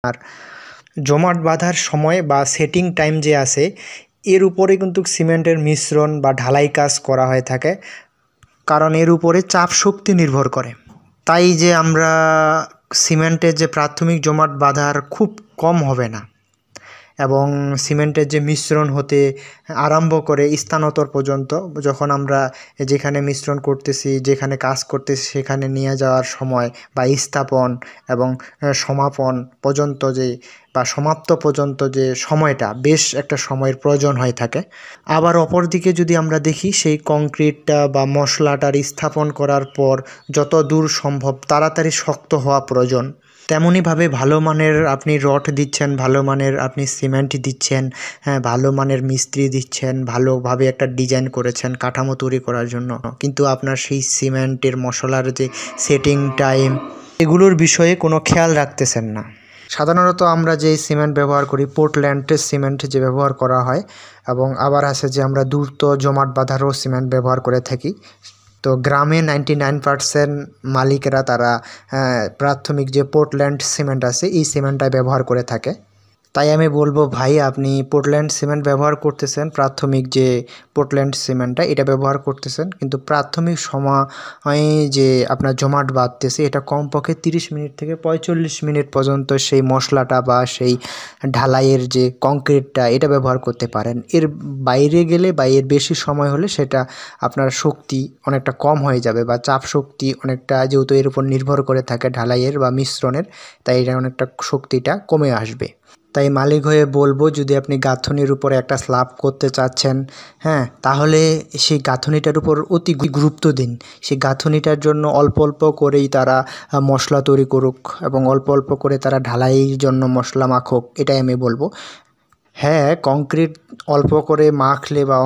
আর জমাট বাঁধার সময় বা সেটিং টাইম যে আছে এর উপরে কিন্তু সিমেন্টের মিশ্রণ বা ঢালাই কাজ করা হয়ে থাকে, কারণ এর উপরে চাপ শক্তি নির্ভর করে। তাই যে আমরা সিমেন্টের যে প্রাথমিক জমাট বাঁধার খুব কম হবে না, এবং সিমেন্টের যে মিশ্রণ হতে আরম্ভ করে স্থানান্তর পর্যন্ত, যখন আমরা যেখানে মিশ্রণ করতেছি, যেখানে কাজ করতেছি সেখানে নিয়ে যাওয়ার সময় বা স্থাপন এবং সমাপন পর্যন্ত যে বা সমাপ্ত পর্যন্ত যে সময়টা, বেশ একটা সময়ের প্রয়োজন হয়ে থাকে। আবার অপরদিকে যদি আমরা দেখি, সেই কংক্রিটটা বা মশলাটার স্থাপন করার পর যত দূর সম্ভব তাড়াতাড়ি শক্ত হওয়া প্রয়োজন। তেমনইভাবে ভালো মানের আপনি রড দিচ্ছেন, ভালো মানের আপনি সিমেন্ট দিচ্ছেন, ভালো মানের মিস্ত্রি দিচ্ছেন, ভালোভাবে একটা ডিজাইন করেছেন কাঠামো তৈরি করার জন্য, কিন্তু আপনার সেই সিমেন্টের মশলার যে সেটিং টাইম এগুলোর বিষয়ে কোনো খেয়াল রাখতেছেন না। সাধারণত আমরা যে সিমেন্ট ব্যবহার করি, পোর্টল্যান্ডের সিমেন্ট যে ব্যবহার করা হয়, এবং আবার আছে যে আমরা দ্রুত জমাট বাঁধারও সিমেন্ট ব্যবহার করে থাকি। তো গ্রামে 99% মালিকেরা তারা প্রাথমিক যে পোর্টল্যান্ড সিমেন্ট আছে এই সিমেন্টটাই ব্যবহার করে থাকে। তাই আমি বলবো, ভাই আপনি পোর্টল্যান্ড সিমেন্ট ব্যবহার করতেছেন, প্রাথমিক যে পোর্টল্যান্ড সিমেন্টটা এটা ব্যবহার করতেছেন, কিন্তু প্রাথমিক সময় যে আপনার জমাট বাঁধতেছে এটা কমপক্ষে 30 মিনিট থেকে 45 মিনিট পর্যন্ত সেই মশলাটা বা সেই ঢালাইয়ের যে কংক্রিটটা এটা ব্যবহার করতে পারেন। এর বাইরে গেলে বা এর বেশি সময় হলে সেটা আপনার শক্তি অনেকটা কম হয়ে যাবে, বা চাপ শক্তি অনেকটা, যেহেতু এর উপর নির্ভর করে থাকে ঢালাইয়ের বা মিশ্রণের, তাই এটা অনেকটা শক্তিটা কমে আসবে। তাই মালিক হয়ে বলবো, যদি আপনি গাঁথনির উপরে একটা স্ল্যাব করতে চাচ্ছেন, তাহলে সেই গাঁথনিটার উপর অতি গুরুত্ব দিন। সেই গাঁথনিটার জন্য অল্প অল্প করেই তারা মশলা তৈরি করুক, এবং অল্প অল্প করে তারা ঢালাইয়ের জন্য মশলা মাখুক, এটাই আমি বলবো। কংক্রিট অল্প করে মাখলে বা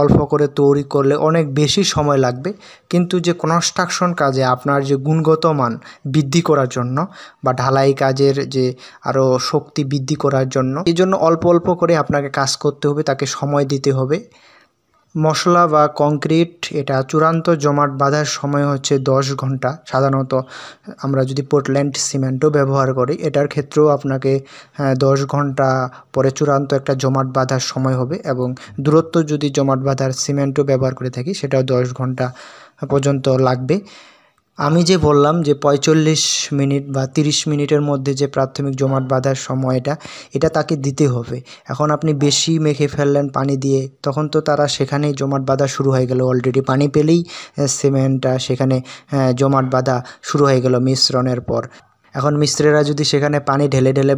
অল্প করে তৈরি করলে অনেক বেশি সময় লাগবে, কিন্তু যে কনস্ট্রাকশন কাজে আপনার যে গুণগত মান বৃদ্ধি করার জন্য বা ঢালাই কাজের যে আরও শক্তি বৃদ্ধি করার জন্য, এই জন্য অল্প অল্প করে আপনাকে কাজ করতে হবে, তাকে সময় দিতে হবে। মশলা বা কংক্রিট এটা চূড়ান্ত জমাট বাঁধার সময় হচ্ছে 10 ঘন্টা। সাধারণত আমরা যদি পোর্টল্যান্ড সিমেন্টও ব্যবহার করি, এটার ক্ষেত্রেও আপনাকে 10 ঘন্টা পরে চূড়ান্ত একটা জমাট বাঁধার সময় হবে, এবং দূরত্ব যদি জমাট বাঁধার সিমেন্টও ব্যবহার করে থাকি সেটাও 10 ঘন্টা পর্যন্ত লাগবে। আমি যে বললাম যে 45 মিনিট বা 30 মিনিটের মধ্যে যে প্রাথমিক জমাট বাঁধার সময়টা, এটা তাকে দিতে হবে। এখন আপনি বেশি মেখে ফেললেন পানি দিয়ে, তখন তো তারা সেখানেই জমাট বাঁধা শুরু হয়ে গেল, অলরেডি পানি পেলেই সিমেন্টটা সেখানে জমাট বাঁধা শুরু হয়ে গেল মিশ্রণের পর। এখন মিস্ত্রিরা যদি সেখানে পানি ঢেলে ঢেলে